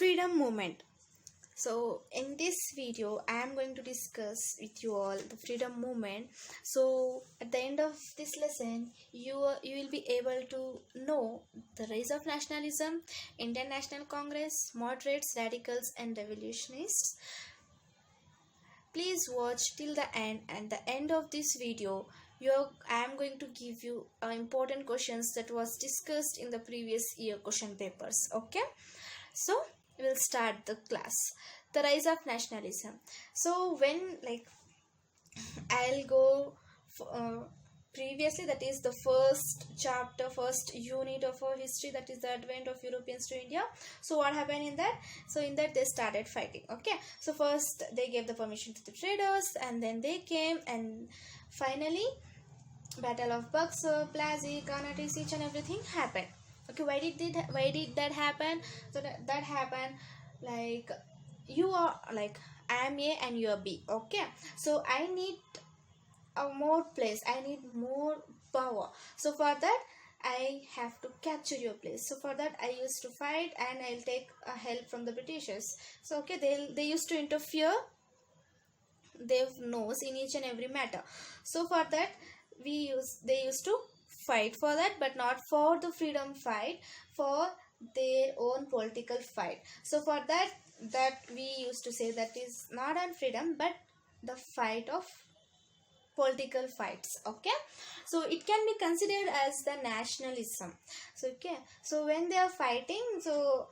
freedom movement. So in this video I am going to discuss with you all the freedom movement. So at the end of this lesson you will be able to know the rise of nationalism, Indian National Congress, moderates, radicals and revolutionists. Please watch till the end. At the end of this video I am going to give you important questions that was discussed in the previous year question papers. Okay, so we'll start the class. The rise of nationalism. So when I'll go previously, that is the first chapter, first unit of our history, that is the advent of Europeans to India. So what happened in that? So in that they started fighting. Okay, so first they gave the permission to the traders, and then they came, and finally Battle of Buxar, Plassey, Carnatic, each and everything happened. Okay, why did that happen? So that happened like you are like I am A and you are B. Okay, so I need a more place, I need more power. So for that I have to capture your place. So for that I used to fight, and I'll take help from the Britishers. So okay, they used to interfere their nose in each and every matter. So for that they used to fight for that, but not for the freedom fight, for their own political fight. So for that we used to say that is not on freedom, but the fight of political fights. Okay, so it can be considered as the nationalism. So okay, so when they are fighting, so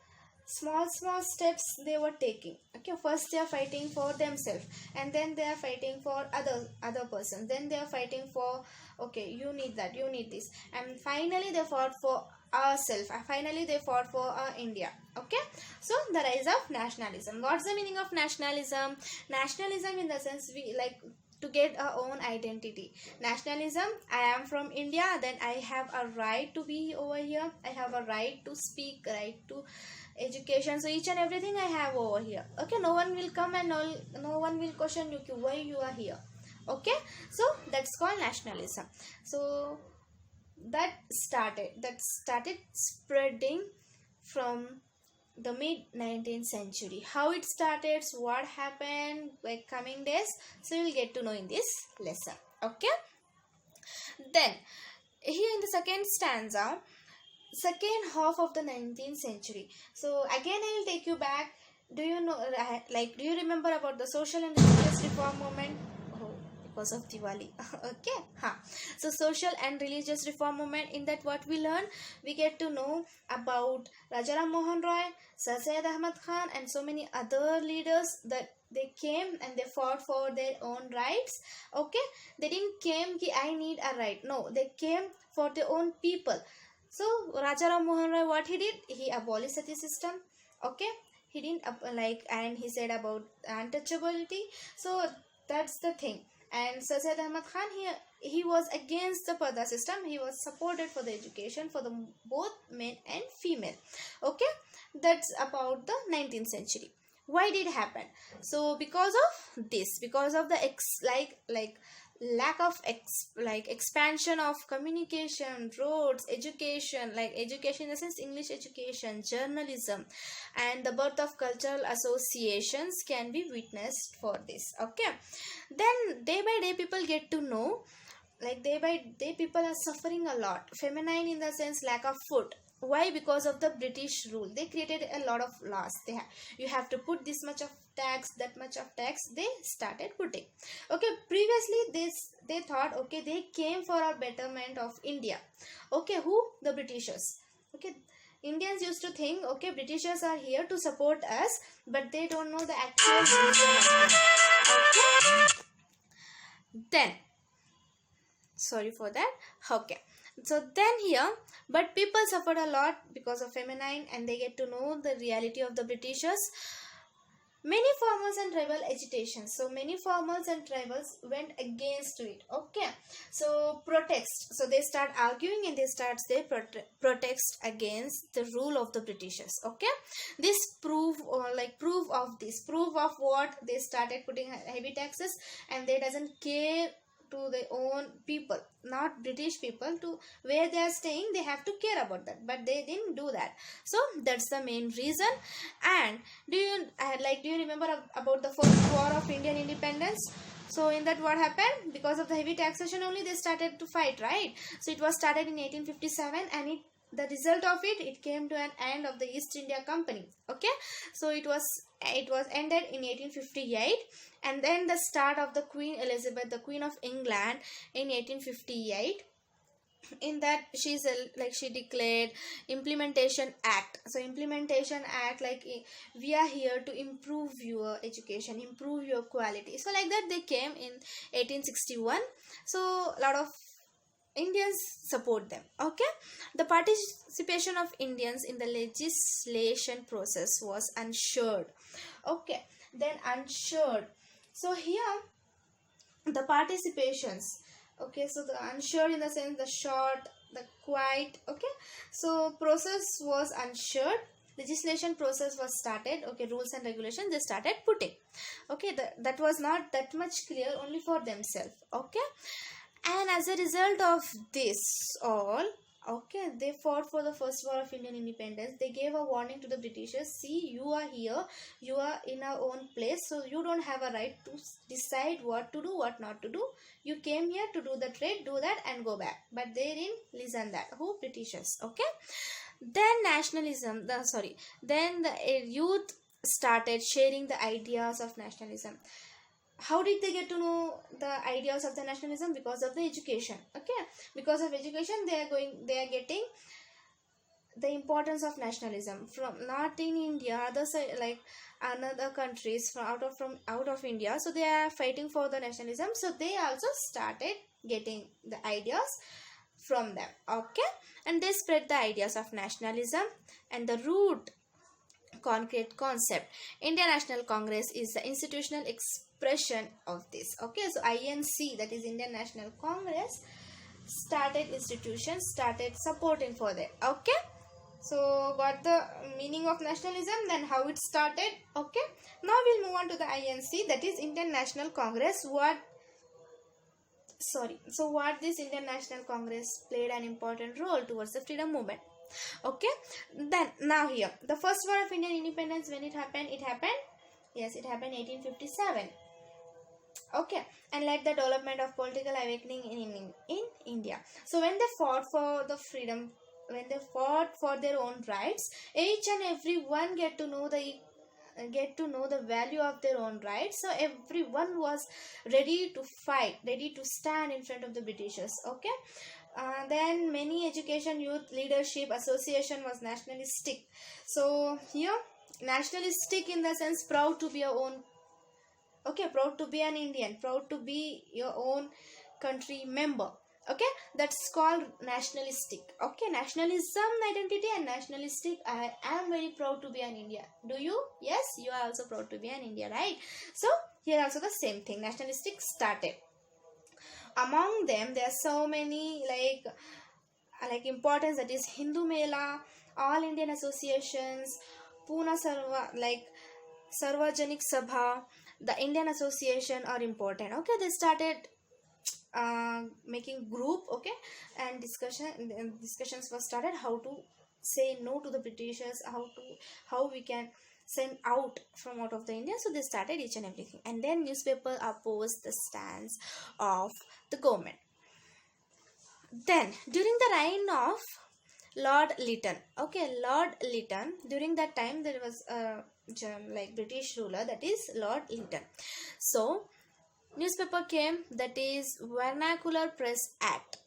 small steps they were taking. Okay, first they are fighting for themselves, and then they are fighting for other persons, then they are fighting for, okay, you need that, you need this, and finally they fought for ourselves, finally they fought for our India. Okay, so the rise of nationalism. What's the meaning of nationalism? Nationalism in the sense we like to get our own identity. Nationalism, I am from India, then I have a right to be over here, I have a right to speak, right to education, so each and everything I have over here. Okay, no one will come and no one will question you why you are here. Okay, so that's called nationalism. So that started spreading from the mid 19th century. How it started, so what happened like coming days, so you'll get to know in this lesson. Okay, then here in the second stanza, second half of the 19th century. So again I will take you back. Do you know, do you remember about the social and religious reform movement? Oh, because of Diwali. Okay, so social and religious reform movement, in that what we learn, we get to know about Rajaram Mohan Roy, Sir Syed Ahmad Khan, and so many other leaders that they came and they fought for their own rights. Okay, they didn't came ki I need a right. No, they came for their own people. So Rajaram Mohan Roy, what he did, he abolished sati system. Okay, he didn't and he said about untouchability. So that's the thing. And Sir Syed Ahmad Khan, he was against the Parda system. He was supported for the education for the both men and female. Okay, that's about the 19th century. Why did it happen? So because of this, because of the lack of expansion of communication, roads, education, education in the sense English education, journalism, and the birth of cultural associations can be witnessed for this. Okay, then day by day people get to know, day by day people are suffering a lot. Feminine in the sense lack of food. Why? Because of the British rule. They created a lot of laws. You have to put this much of tax, that much of tax, they started putting. Okay, previously they thought, okay, they came for our betterment of India. Okay, who? The Britishers. Okay, Indians used to think, okay, Britishers are here to support us, but they don't know the actual reason of it. Okay, then sorry for that. Okay, so then here, but people suffered a lot because of feminine, and they get to know the reality of the Britishers. Many farmers and tribal agitations. So many farmers and tribals went against it. Okay, so protest. So they start arguing and they protest against the rule of the Britishers. Okay, this proof of what they started putting heavy taxes, and they doesn't care to their own people, not British people. To where they are staying, they have to care about that, but they didn't do that. So that's the main reason. And do you remember about the first war of Indian independence? So in that, what happened? Because of the heavy taxation only, they started to fight, right? So it was started in 1857, and the result of it came to an end of the East India Company. Okay, so it was ended in 1858, and then the start of the Queen Elizabeth, the Queen of England, in 1858. In that, she declared implementation act. So implementation act, like, we are here to improve your education, improve your quality. So like that, they came in 1861. So a lot of Indians support them. Okay, the participation of Indians in the legislation process was ensured. Okay, then ensured. So here, the participations. Okay, so the ensured in the sense, the short, the quiet. Okay, so process was ensured, legislation process was started. Okay, rules and regulations they started putting. Okay, that was not that much clear only for themselves. Okay, and as a result of this all, okay, they fought for the first war of Indian independence. They gave a warning to the Britishers: see, you are here, you are in our own place, so you don't have a right to decide what to do, what not to do. You came here to do the trade, do that and go back. But they didn't listen that. Who? Britishers. Okay, then then the youth started sharing the ideas of nationalism. How did they get to know the ideas of the nationalism? Because of the education. Okay, because of education, they are getting the importance of nationalism from, not in India, other side, like another countries from out of India. So they are fighting for the nationalism, so they also started getting the ideas from them. Okay, and they spread the ideas of nationalism. And the root concrete concept, Indian National Congress, is the institutional expression of this. Okay, so INC, that is Indian National Congress, started supporting for that. Okay, so got the meaning of nationalism, then how it started. Okay, now we'll move on to the INC, that is Indian National Congress. What this Indian National Congress played an important role towards the freedom movement. Okay, then now here, the first war of Indian independence, when it happened, yes, it happened 1857. Okay, and led the development of political awakening in India. So when they fought for the freedom, when they fought for their own rights, each and every one get to know the value of their own rights. So everyone was ready to fight, ready to stand in front of the Britishers. Okay, then many education, youth leadership association was nationalistic. So here, nationalistic in the sense, proud to be your own. Okay, proud to be an Indian, proud to be your own country member. Okay, that's called nationalistic. Okay, nationalism identity and nationalistic. I am very proud to be an Indian. Do you? Yes, you are also proud to be an Indian, right? So here also the same thing, nationalistic started. Among them, there are so many like importance, that is Hindu Mela, All Indian Associations, Pune Sarvajanik Sabha, the Indian Association are important. Okay, they started making group. Okay, and discussions were started, how to say no to the Britishers, how we can send out of the India. So they started each and everything, and then newspaper opposed the stance of the government. Then during the reign of Lord Lytton, okay, Lord Lytton, during that time there was a British ruler, that is Lord Lytton. So newspaper came, that is Vernacular Press Act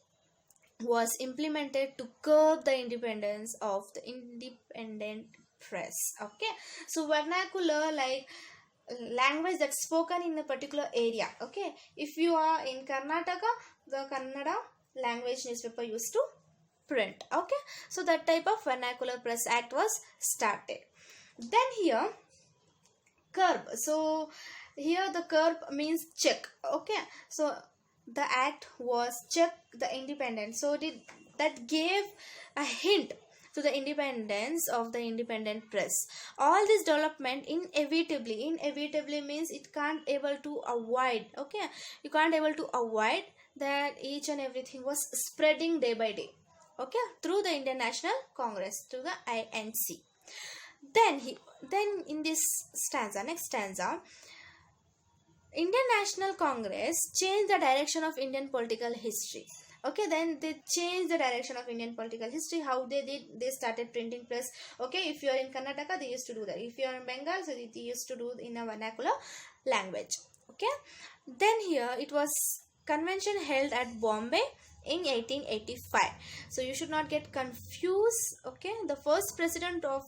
was implemented to curb the independence of the independent press. Okay, so vernacular, like language that's spoken in a particular area. Okay, if you are in Karnataka, the Kannada language newspaper used to print. Okay, so that type of Vernacular Press Act was started. Then here, curb. So here the curb means check. Okay, so the act was check the independence. So that gave a hint to the independence of the independent press. All this development inevitably means it can't able to avoid, okay, you can't able to avoid that each and everything was spreading day by day, okay, through the Indian National Congress, through the INC. Then in this stanza, next stanza, Indian National Congress changed the direction of Indian political history. Okay, then they changed the direction of Indian political history. How they did? They started printing press. Okay, if you are in Karnataka, they used to do that. If you are in Bengal, so they used to do in a vernacular language. Okay, then here it was convention held at Bombay in 1885. So you should not get confused. Okay, the first president of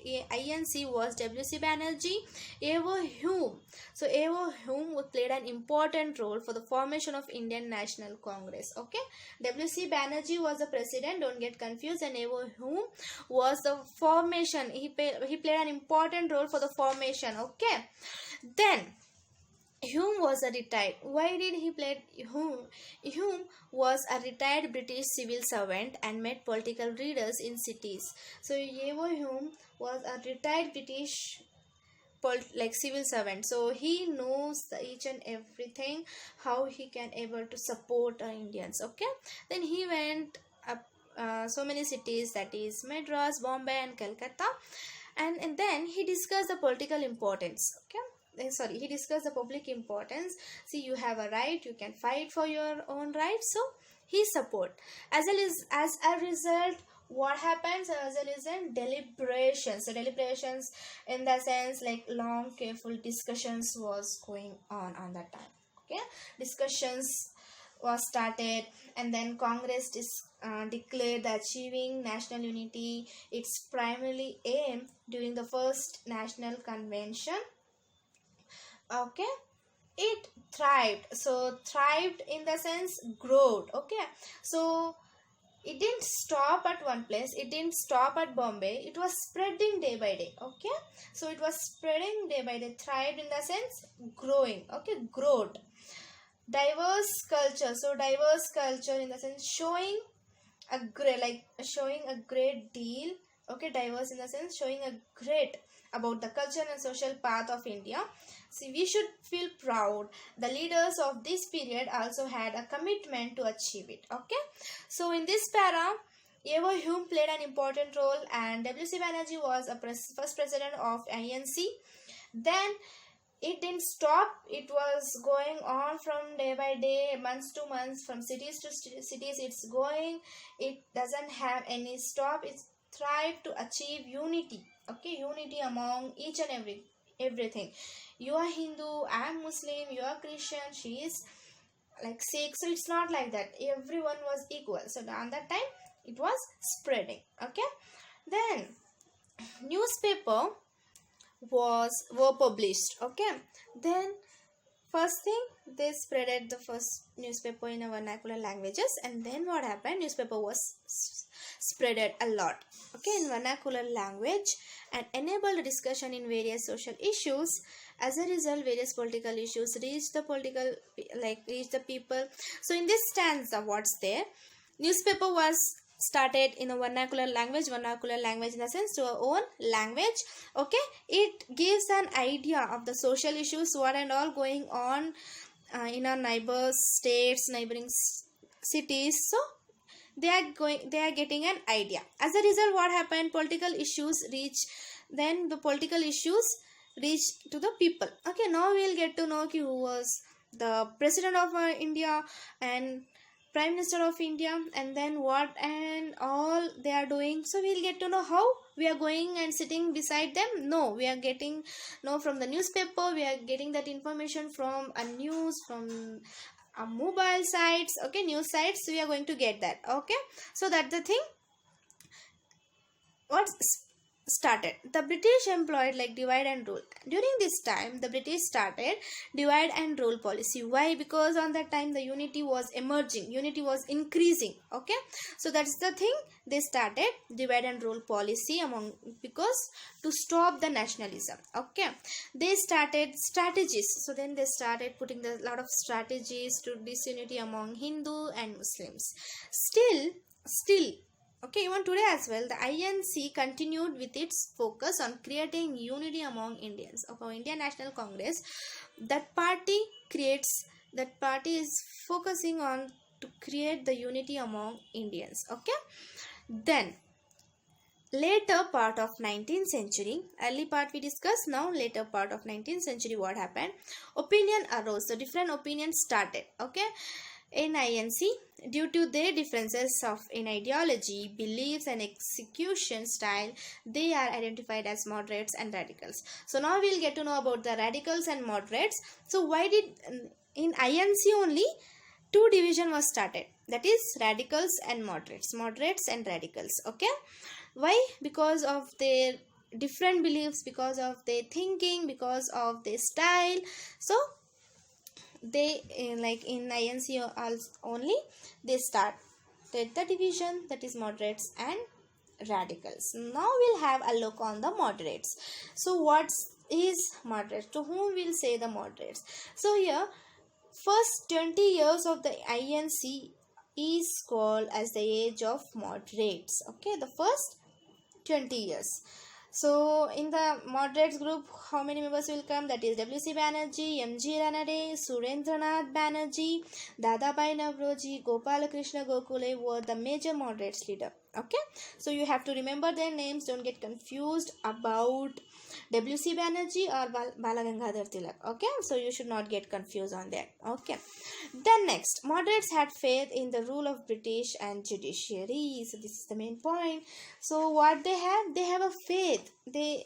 INC was W.C. Banerjee. Evo Hume. So Evo Hume played an important role for the formation of Indian National Congress. Okay, W.C. Banerjee was the president. Don't get confused. And Evo Hume was the formation. He played an important role for the formation. Okay, then Hume was a retired. Why did he play Hume? Hume was a retired British civil servant and met political leaders in cities. So Evo Hume was a retired British civil servant. So he knows each and everything how he can able to support Indians. Okay. Then he went up so many cities, that is Madras, Bombay, and Calcutta, and then he discussed the political importance. Okay. He discussed the public importance. See, you have a right, you can fight for your own rights, so he support. As a result, what happens? As a result, deliberations. So deliberations in the sense like long careful discussions was going on that time. Okay, discussions was started, and then Congress declared that achieving national unity its primarily aim during the first national convention. Okay, it thrived. So thrived in the sense growth. Okay, so it didn't stop at one place, it didn't stop at Bombay, it was spreading day by day. Okay, so it was spreading day by day. Thrived in the sense growing. Okay, growth. Diverse culture. So diverse culture in the sense showing a great deal. Okay, diverse in the sense showing a great about the culture and social path of India. See, we should feel proud. The leaders of this period also had a commitment to achieve it. Okay, so in this para, Evo Hume played an important role, and W.C. Banerjee was a first president of INC. Then it didn't stop. It was going on from day by day, months to months, from cities to cities. It's going. It doesn't have any stop. It's thrived to achieve unity. Okay, unity among each and everything. You are Hindu, I am Muslim, you are Christian, she is like Sikh. So it's not like that. Everyone was equal. So on that time it was spreading. Okay, then newspaper were published. Okay, then first thing, they spreaded the first newspaper in a vernacular languages, and then what happened? Newspaper was spreaded a lot, okay, in vernacular language, and enabled discussion in various social issues. As a result, various political issues reached the people. So in this stanza, what's there? Newspaper was started in a vernacular language in the sense to our own language. Okay, it gives an idea of the social issues, what and all going on in our neighbors states, neighboring cities. So they are getting an idea. As a result, what happened? Political issues reached to the people. Okay, now we'll get to know who was the president of India and Prime Minister of India, and then what and all they are doing. So we'll get to know how we are going and sitting beside them. No, we are getting from the newspaper. We are getting that information from a news, from a mobile sites. Okay, news sites. So we are going to get that. Okay, so that's the thing. What's started? The British employed divide and rule. During this time, the British started divide and rule policy. Why? Because on that time the unity was emerging, unity was increasing. Okay, so that's the thing. They started divide and rule policy because to stop the nationalism. Okay, they started strategies. So then they started putting a lot of strategies to disunity among Hindu and Muslims. Still Okay, even today as well, the INC continued with its focus on creating unity among Indians. Okay, Indian National Congress, that party creates, that party is focusing on to create the unity among Indians. Okay, then later part of 19th century, early part we discussed, now later part of 19th century, what happened? Opinion arose, so different opinions started. Okay, in INC, due to their differences of in ideology, beliefs and execution style, they are identified as moderates and radicals. So now we'll get to know about the radicals and moderates. So why did in INC only two division was started, that is radicals and moderates and radicals. Okay, why? Because of their different beliefs, because of their thinking, because of their style. So they like in INC only they started the division, that is moderates and radicals. Now we'll have a look on the moderates. So what is moderates? To whom we'll say the moderates? So here, first 20 years of the INC is called as the age of moderates. Okay, the first 20 years. So in the moderates group, how many members will come? That is W.C. Banerjee, M.G. Ranade, Surendranath Banerjee, Dadabhai Navroji, Gopala Krishna Gokhale were the major moderates leader. Okay, so you have to remember their names. Don't get confused about W.C. Banerjee or Balagangadhar Tilak. Okay, so you should not get confused on that. Okay, then next, moderates had faith in the rule of British and judiciary. So this is the main point. So what they have a faith. They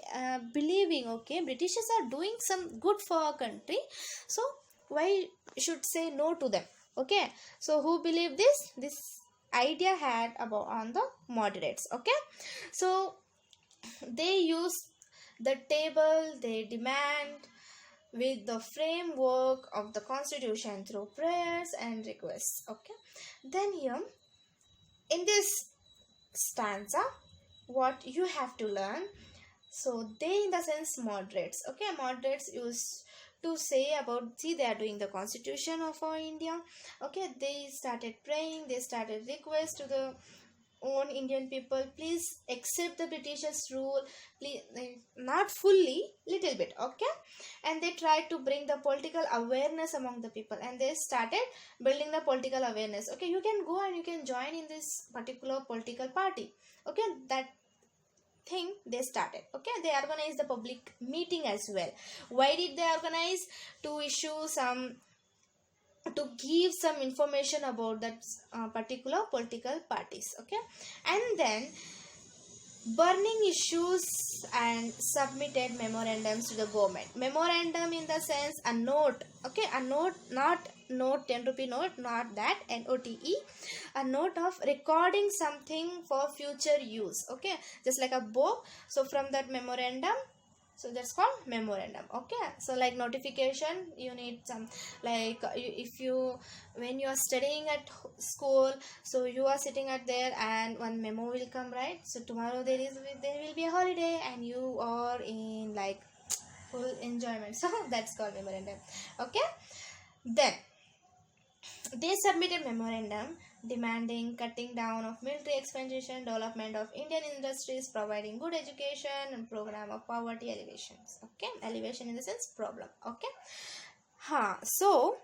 believing, okay, Britishers are doing some good for our country, so why should say no to them? Okay, so who believe this idea had about on the moderates. Okay, so they use the table, they demand with the framework of the constitution through prayers and requests. Okay, then here in this stanza, what you have to learn, so they in the sense moderates. Okay, moderates used to say about, see, they are doing the constitution of our India. Okay, they started praying, they started request to the own Indian people, please accept the Britishers rule, please, not fully, little bit. Okay, and they tried to bring the political awareness among the people, and they started building the political awareness. Okay, you can go and you can join in this particular political party. Okay, that thing they started. Okay, they organized the public meeting as well. Why did they organize? To issue some, to give some information about that particular political parties. Okay, and then burning issues and submitted memorandums to the government. Memorandum in the sense a note. Okay, a note, not note, 10 rupee note, not that, NOTE, a note of recording something for future use. Okay, just like a book. So from that memorandum, so that's called memorandum. Okay, so like notification, you need some, like if you, when you are studying at school, so you are sitting at there and one memo will come, right? So tomorrow there will be a holiday and you are in like full enjoyment, so that's called memorandum. Okay, then they submitted memorandum demanding cutting down of military expansion, development of Indian industries, providing good education, and program of poverty alleviations. Okay, elevation in the sense problem. Okay, so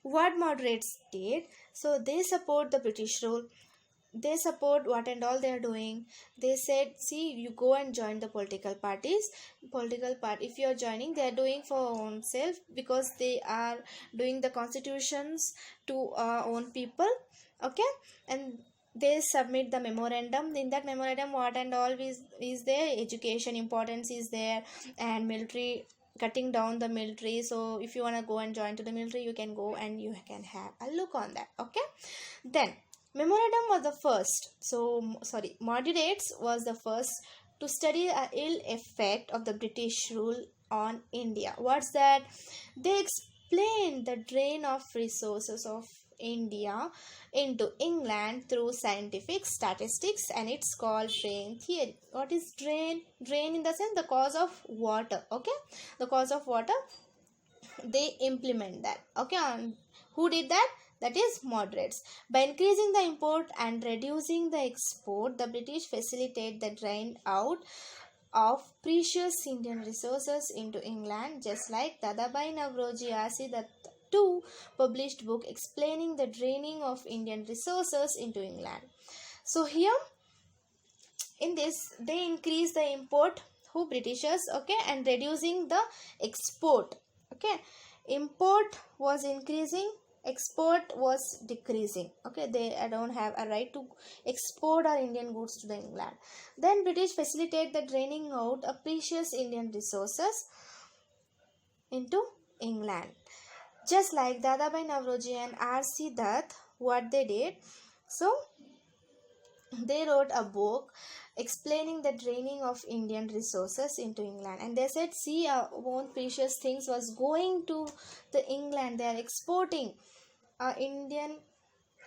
what moderates did? So they support the British rule. They support what and all they are doing. They said, see, you go and join the political parties. Political part, if you are joining, they are doing for own self, because they are doing the constitutions to own people. Okay, and they submit the memorandum. In that memorandum, what and all is there? Education importance is there, and military, cutting down the military. So if you want to go and join to the military, you can go and you can have a look on that. Okay, then memorandum was the first. So sorry, moderates was the first to study a ill effect of the British rule on India. What's that? They explained the drain of resources of India into England through scientific statistics, and it's called drain theory. What is drain? Drain in the sense the cause of water. Okay, the cause of water, they implement that. Okay, and who did that? that is moderates. By increasing the import and reducing the export, the British facilitate the drain out of precious Indian resources into England, just like Dadabhai Navroji Asi Dutt II published book explaining the draining of Indian resources into England. So here in this they increase the import, who Britishers, okay, and reducing the export, okay. Import was increasing, export was decreasing, okay. They don't have a right to export our Indian goods to the England. Then British facilitate the draining out of precious Indian resources into England, just like Dadabhai Navroji and R.C. Dutt, what they did. So they wrote a book explaining the draining of Indian resources into England, and they said, see, our own precious things was going to the England, they are exporting Indian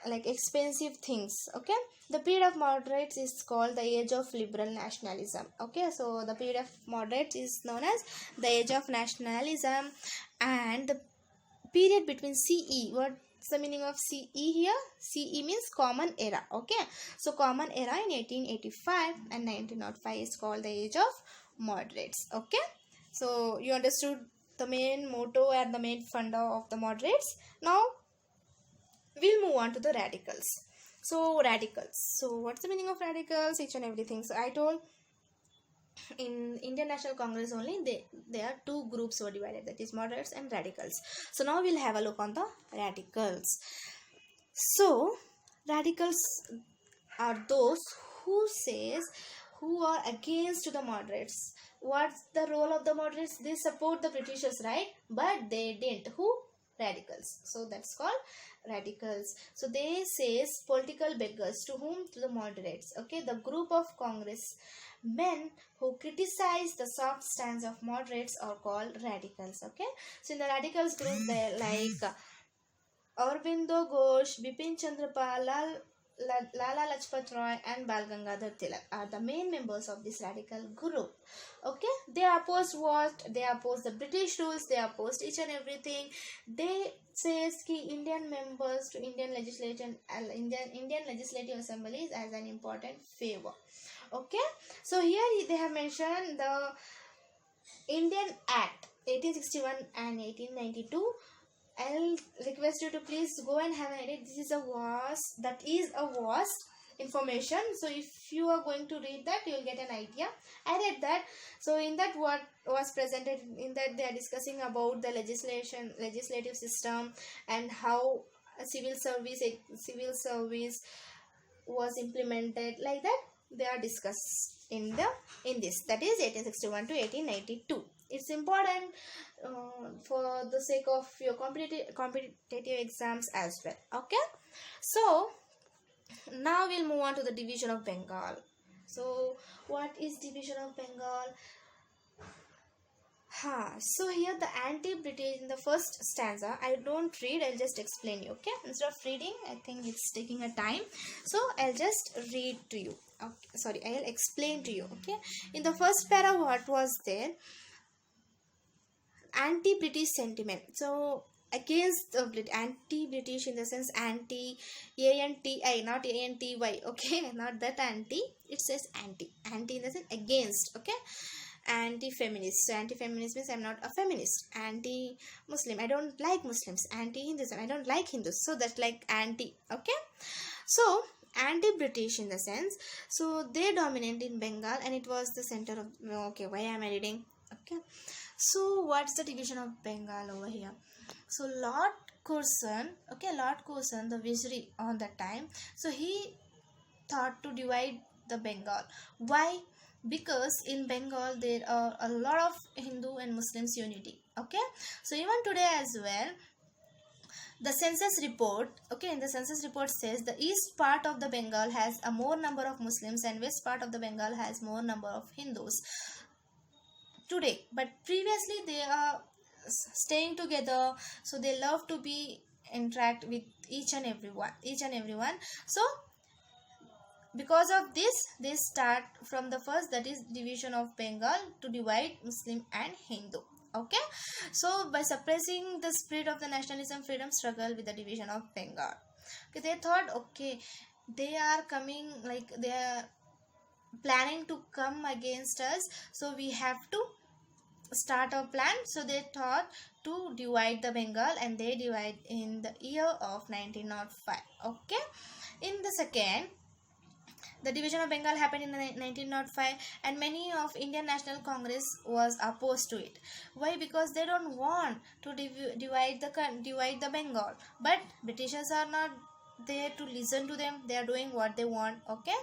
like expensive things, okay. The period of moderates is called the age of liberal nationalism, okay. So the period of moderates is known as the age of nationalism. And the period between CE, what's the meaning of CE here? CE means common era, okay. So common era in 1885 and 1905 is called the age of moderates, okay. So you understood the main motto and the main funda of the moderates. Now we'll move on to the radicals. So radicals, so what's the meaning of radicals, each and everything. So I told in Indian National Congress only there are two groups were divided, that is moderates and radicals. So now we'll have a look on the radicals. So radicals are those who are against the moderates. What's the role of the moderates? They support the Britishers, right? But they didn't. Who? Radicals. So that's called radicals. So they says political beggars. To whom? To the moderates, okay. The group of Congress men who criticize the soft stance of moderates are called radicals, okay. So in the radicals group there like Aurobindo Ghosh, Bipin Chandra Pal, Lala Lajpat Roy and Bal Gangadhar Tilak are the main members of this radical group, okay. They opposed what? They opposed the British rules, they opposed each and everything. They says ki Indian members to Indian legislation, Indian legislative assemblies as an important favor, okay. So here they have mentioned the Indian Act 1861 and 1892. I'll request you to please go and have an edit. This is a vast information. So if you are going to read that, you will get an idea. I read that. So in that, what was presented in that, they are discussing about the legislative system and how a civil service was implemented, like that they are discussed in this, that is 1861 to 1892. It's important for the sake of your competitive exams as well, okay. So now we'll move on to the division of Bengal. So what is division of Bengal? So here the anti-British in the first stanza, I don't read, I'll just explain you, okay. Instead of reading, I think it's taking a time, so I'll just read to you, okay. Sorry, I'll explain to you, okay. In the first para, what was there? Anti-British sentiment. So against the anti-British in the sense anti-A-N-T-I, not A-N-T-Y, okay. Not that anti, it says anti in the sense against, okay. Anti-feminist. So anti-feminist means I'm not a feminist. Anti-Muslim, I don't like Muslims. Anti-Hinduism, I don't like Hindus. So that's like anti, okay. So anti-British in the sense, so they dominate in Bengal and it was the center of, okay, why am I reading, okay. So what's the division of Bengal over here? So Lord Curzon, the visionary on that time, so he thought to divide the Bengal. Why? Because in Bengal there are a lot of Hindu and Muslims unity, okay. So even today as well, the census report, okay, in the census report says the east part of the Bengal has a more number of Muslims and west part of the Bengal has more number of Hindus today, but previously they are staying together, so they love to be interact with each and everyone. So because of this, they start from the first, that is division of Bengal, to divide Muslim and Hindu, Okay, so by suppressing the spirit of the nationalism freedom struggle with the division of Bengal. Okay, they thought, okay, they are coming, like they are planning to come against us, so we have to start a plan. So they thought to divide the Bengal, and they divide in the year of 1905. Okay, in the second, the division of Bengal happened in 1905, and many of Indian National Congress was opposed to it. Why? Because they don't want to divide the Bengal, but Britishers are not there to listen to them. They are doing what they want. Okay,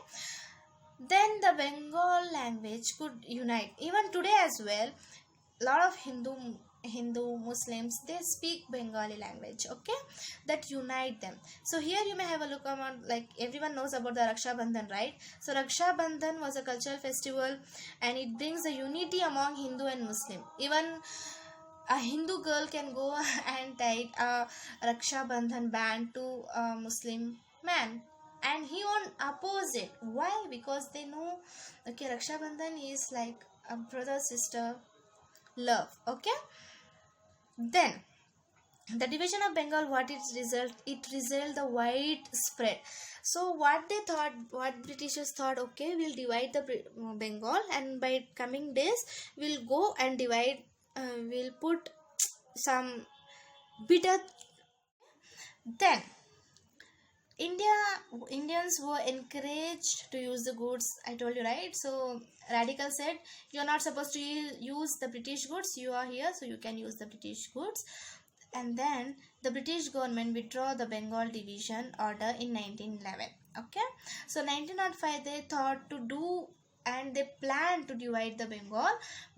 then the Bengal language could unite. Even today as well, lot of Hindu Muslims, they speak Bengali language. Okay, that unite them. So here you may have a look around, like everyone knows about the Raksha Bandhan, right? So Raksha Bandhan was a cultural festival, and it brings a unity among Hindu and Muslim. Even a Hindu girl can go and tie a Raksha Bandhan band to a Muslim man, and he won't oppose it. Why? Because they know, okay, Raksha Bandhan is like a brother sister love. Okay, then the division of Bengal, what it result the widespread. So what they thought, what Britishers thought, okay, we'll divide the Bengal, and by coming days we'll go and divide, we'll put some bitter. Then Indians were encouraged to use the goods, I told you, right? So radical said, you're not supposed to use the British goods, you are here, so you can use the British goods. And then the British government withdrew the Bengal division order in 1911. Okay, so 1905 they thought to do, and they planned to divide the Bengal,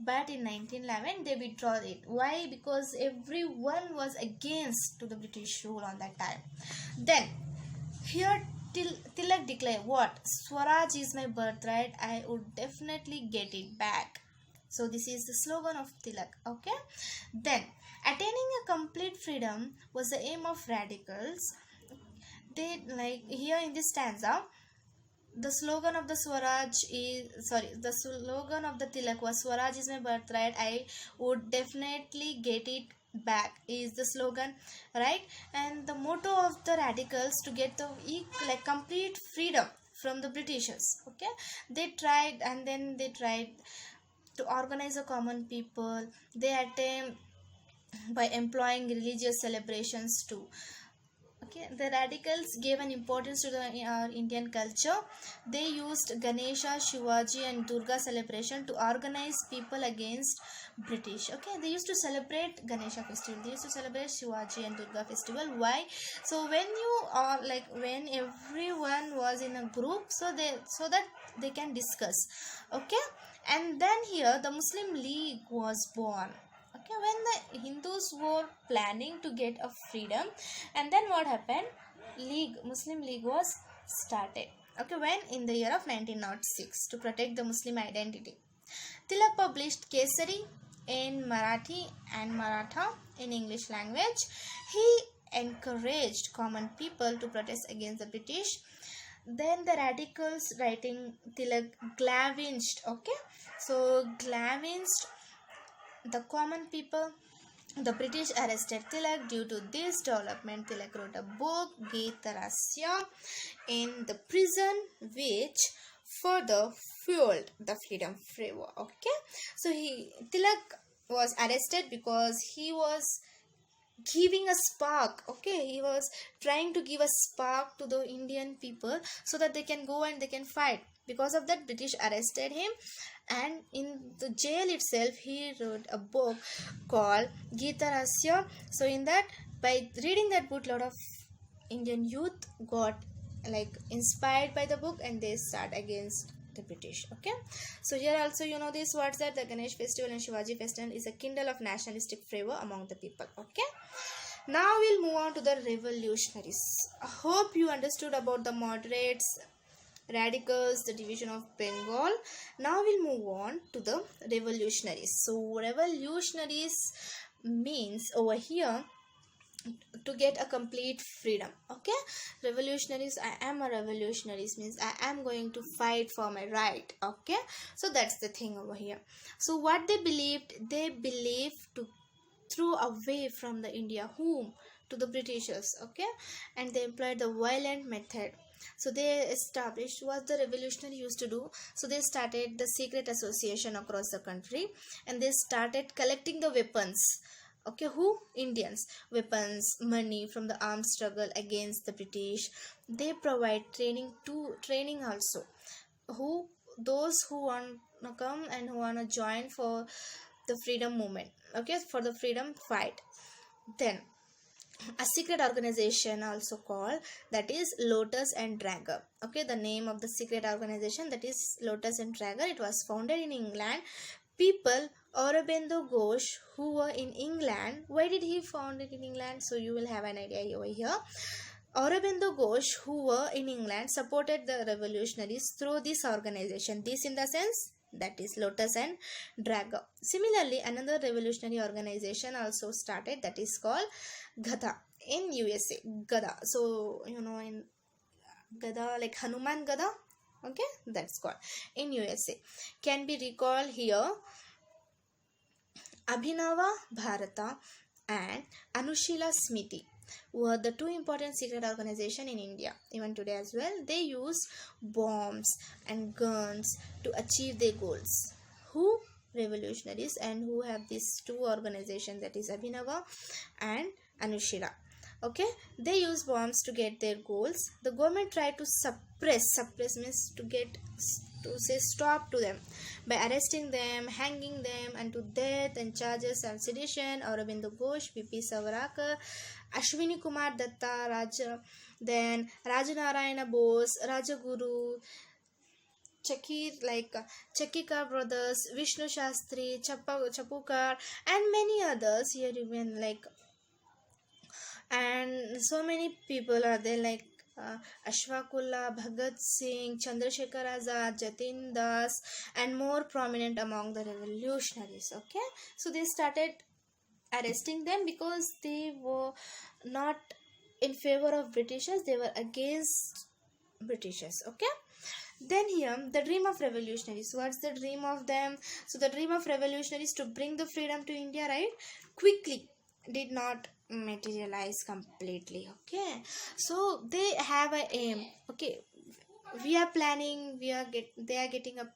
but in 1911 they withdrew it. Why? Because everyone was against to the British rule on that time. Then here Tilak declared, what? Swaraj is my birthright, I would definitely get it back. So this is the slogan of Tilak. Okay, then attaining a complete freedom was the aim of radicals. They, like here in this stanza, the slogan of the the slogan of the Tilak was, Swaraj is my birthright, I would definitely get it back, is the slogan, right? And the motto of the radicals to get the like complete freedom from the Britishers. Okay, they tried, and then they tried to organize a common people. They attempt by employing religious celebrations too. Okay, the radicals gave an importance to the Indian culture. They used Ganesha, Shivaji and Durga celebration to organize people against British. Okay, they used to celebrate Ganesha festival, they used to celebrate Shivaji and Durga festival. Why? So when you are like, when everyone was in a group, so that they can discuss. Okay, and then here the Muslim League was born. Okay, when the Hindus were planning to get a freedom, and then what happened, Muslim League was started. Okay, when in the year of 1906, to protect the Muslim identity. Tilak published Kesari in Marathi and Maratha in English language. He encouraged common people to protest against the British. Then the radicals writing Tilak scavenged. Okay, so scavenged the common people. The British arrested Tilak. Due to this development, Tilak wrote a book, Geeta Rasya, in the prison, which further fueled the freedom fervor. Okay, so Tilak was arrested because he was giving a spark. Okay, he was trying to give a spark to the Indian people so that they can go and they can fight. Because of that, British arrested him, and in the jail itself he wrote a book called Geeta Rasya. So in that, by reading that book, lot of Indian youth got like inspired by the book, and they start against the British. Okay, so here also you know this, what's that, the Ganesh festival and Shivaji festival is a kindle of nationalistic fervor among the people. Okay, now we'll move on to the revolutionaries. I hope you understood about the moderates, radicals, the division of Bengal. Now we'll move on to the revolutionaries. So revolutionaries means over here to get a complete freedom. Okay, revolutionaries, I am a revolutionaries means I am going to fight for my right. Okay, so that's the thing over here. So what they believed, they believed to throw away from the India, whom? To the Britishers. Okay, and they employed the violent method. So they established what the revolutionary used to do. So they started the secret association across the country, and they started collecting the weapons. Okay, who? Indians. Weapons, money from the armed struggle against the British. They provide training also. Who? Those who want to come and who want to join for the freedom movement. Okay, for the freedom fight. Then a secret organization also called, that is Lotus and Dagger. Okay, the name of the secret organization, that is Lotus and Dagger. It was founded in England. People, Aurobindo Ghosh, who were in England. Why did he found it in England? So you will have an idea over here. Aurobindo Ghosh, who were in England, supported the revolutionaries through this organization. This in the sense, that is Lotus and Dagger. Similarly, another revolutionary organization also started, that is called Gada in USA. Gada. So you know, in Gada, like Hanuman Gada. Okay, that's called in USA. Can be recalled here Abhinava Bharata and Anushila Smiti were the two important secret organizations in India. Even today as well, they use bombs and guns to achieve their goals. Who? Revolutionaries, and who have these two organizations, that is Abhinava and Anushila. Okay, they use bombs to get their goals. The government tried to suppress means to get, to say stop to them, by arresting them, hanging them unto death and charges of sedition. Aurobindo Ghosh, B.P. Savarkar, Ashwini Kumar Datta, then Rajanarayana Bose, Rajaguru, Chakikar brothers, Vishnu Shastri, Chapukar, and many others here, even like, and so many people are there, like Ashfaqulla, Bhagat Singh, Chandrasekhar Azad, Jatin Das, and more prominent among the revolutionaries. Okay, so they started arresting them because they were not in favor of Britishers, they were against Britishers. Okay, then here the dream of revolutionaries. What's the dream of them? So the dream of revolutionaries to bring the freedom to India, right? Quickly did not materialize completely. Okay, so they have a aim. Okay, we are planning, they are getting up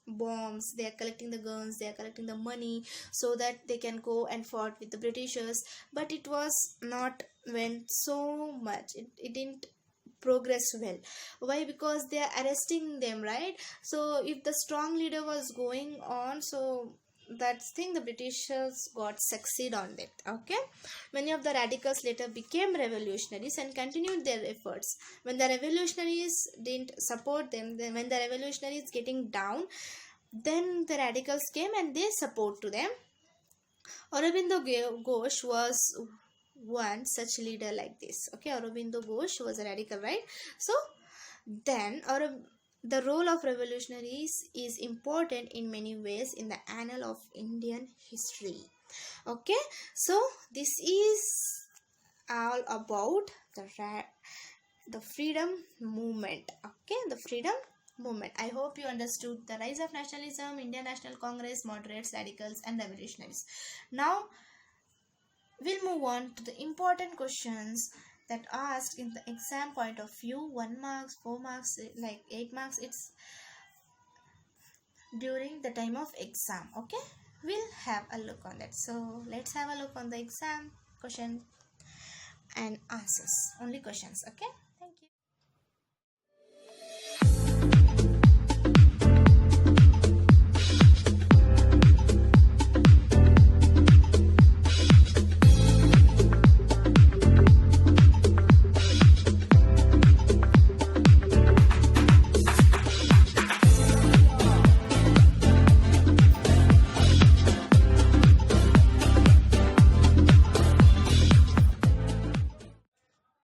bombs, they are collecting the guns, they are collecting the money so that they can go and fight with the Britishers, but it was not went so much, it didn't progress well. Why? Because they are arresting them, right? So if the strong leader was going on, so that thing the Britishers got succeed on that. Okay, many of the radicals later became revolutionaries and continued their efforts. When the revolutionaries didn't support them, then when the revolutionaries getting down, then the radicals came and they support to them. Aurobindo Ghosh was one such leader like this. Okay, Aurobindo Ghosh was a radical, right? So then the role of revolutionaries is important in many ways in the annal of Indian history. Okay, so this is all about the freedom movement. Okay, the freedom movement. I hope you understood the rise of nationalism, Indian National Congress, moderates, radicals, and revolutionaries. Now we'll move on to the important questions that asked in the exam point of view. 1 marks, 4 marks, like 8 marks. It's during the time of exam. Okay, we'll have a look on that. So let's have a look on the exam question and answers. Only questions. Okay.